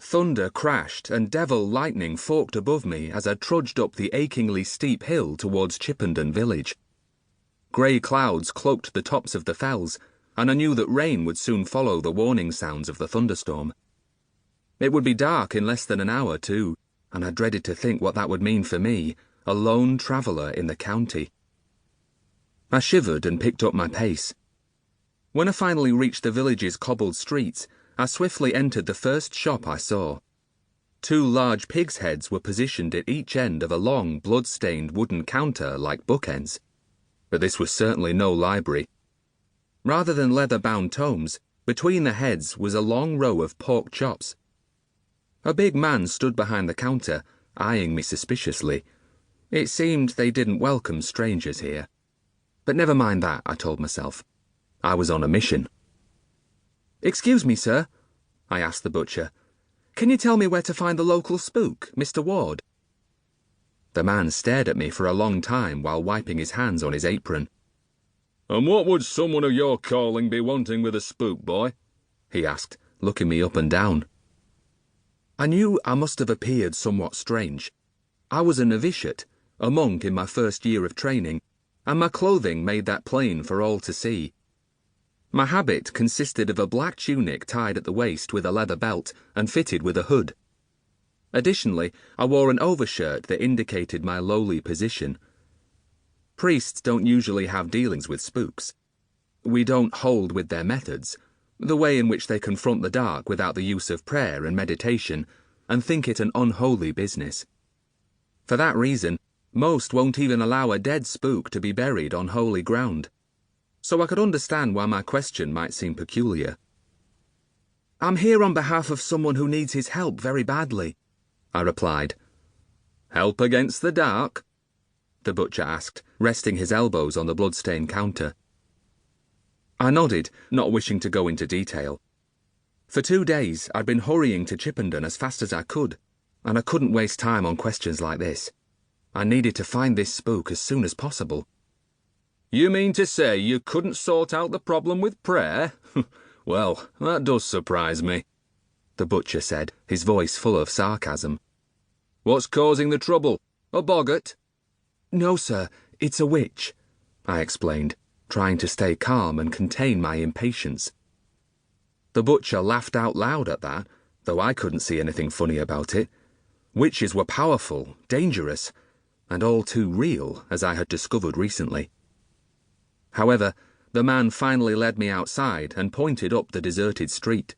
Thunder crashed and devil lightning forked above me as I trudged up the achingly steep hill towards Chippenden village. Grey clouds cloaked the tops of the fells, and I knew that rain would soon follow the warning sounds of the thunderstorm. It would be dark in less than an hour, too, and I dreaded to think what that would mean for me, a lone traveller in the county. I shivered and picked up my pace. When I finally reached the village's cobbled streets, I swiftly entered the first shop I saw. 2 large pigs' heads were positioned at each end of a long, blood-stained wooden counter like bookends. But this was certainly no library. Rather than leather-bound tomes, between the heads was a long row of pork chops. A big man stood behind the counter, eyeing me suspiciously. It seemed they didn't welcome strangers here. But never mind that, I told myself. I was on a mission. "Excuse me, sir," I asked the butcher. "Can you tell me where to find the local spook, Mr. Ward?" The man stared at me for a long time while wiping his hands on his apron. "And what would someone of your calling be wanting with a spook, boy?" he asked, looking me up and down. I knew I must have appeared somewhat strange. I was a novitiate, a monk in my first year of training, and my clothing made that plain for all to see. My habit consisted of a black tunic tied at the waist with a leather belt and fitted with a hood. Additionally, I wore an overshirt that indicated my lowly position. Priests don't usually have dealings with spooks. We don't hold with their methods, the way in which they confront the dark without the use of prayer and meditation, and think it an unholy business. For that reason, most won't even allow a dead spook to be buried on holy ground. So I could understand why my question might seem peculiar. "I'm here on behalf of someone who needs his help very badly," I replied. "Help against the dark?" the butcher asked, resting his elbows on the blood-stained counter. I nodded, not wishing to go into detail. For 2 days, I'd been hurrying to Chippenden as fast as I could, and I couldn't waste time on questions like this. I needed to find this spook as soon as possible. "You mean to say you couldn't sort out the problem with prayer? Well, that does surprise me," the butcher said, his voice full of sarcasm. "What's causing the trouble? A boggart?" "No, sir, it's a witch," I explained, trying to stay calm and contain my impatience. The butcher laughed out loud at that, though I couldn't see anything funny about it. Witches were powerful, dangerous, and all too real, as I had discovered recently. However, the man finally led me outside and pointed up the deserted street.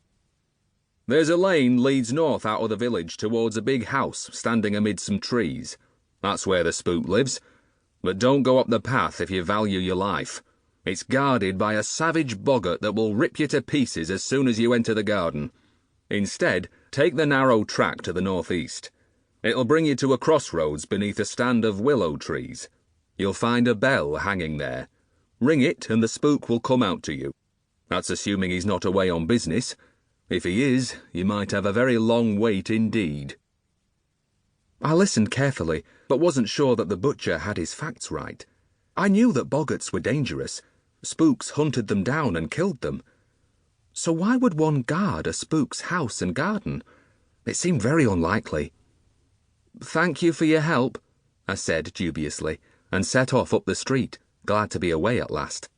"There's a lane leads north out of the village towards a big house standing amid some trees. That's where the spook lives. But don't go up the path if you value your life. It's guarded by a savage boggart that will rip you to pieces as soon as you enter the garden. Instead, take the narrow track to the northeast. It'll bring you to a crossroads beneath a stand of willow trees. You'll find a bell hanging there. Ring it and the spook will come out to you. That's assuming he's not away on business. If he is, you might have a very long wait indeed." I listened carefully, but wasn't sure that the butcher had his facts right. I knew that boggarts were dangerous. Spooks hunted them down and killed them. So why would one guard a spook's house and garden? It seemed very unlikely. "Thank you for your help," I said dubiously, and set off up the street, glad to be away at last.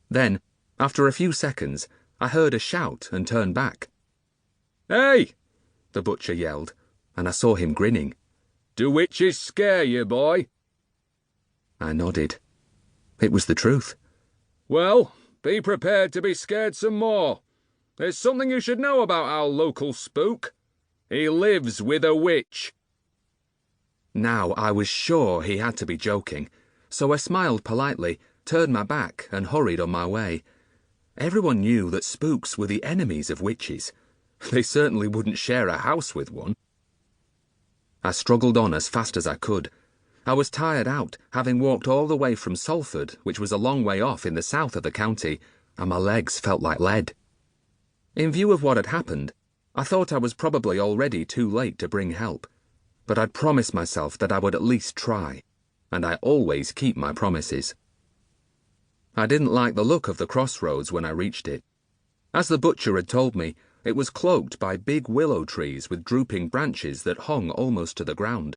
Then, after a few seconds, I heard a shout and turned back. "Hey!" the butcher yelled, and I saw him grinning. "Do witches scare you, boy?" I nodded. It was the truth. "Well, be prepared to be scared some more. There's something you should know about our local spook. He lives with a witch." Now I was sure he had to be joking, so I smiled politely, turned my back, and hurried on my way. Everyone knew that spooks were the enemies of witches. They certainly wouldn't share a house with one. I struggled on as fast as I could. I was tired out, having walked all the way from Salford, which was a long way off in the south of the county, and my legs felt like lead. In view of what had happened, I thought I was probably already too late to bring help, but I'd promised myself that I would at least try, and I always keep my promises. I didn't like the look of the crossroads when I reached it. As the butcher had told me, It was cloaked by big willow trees with drooping branches that hung almost to the ground.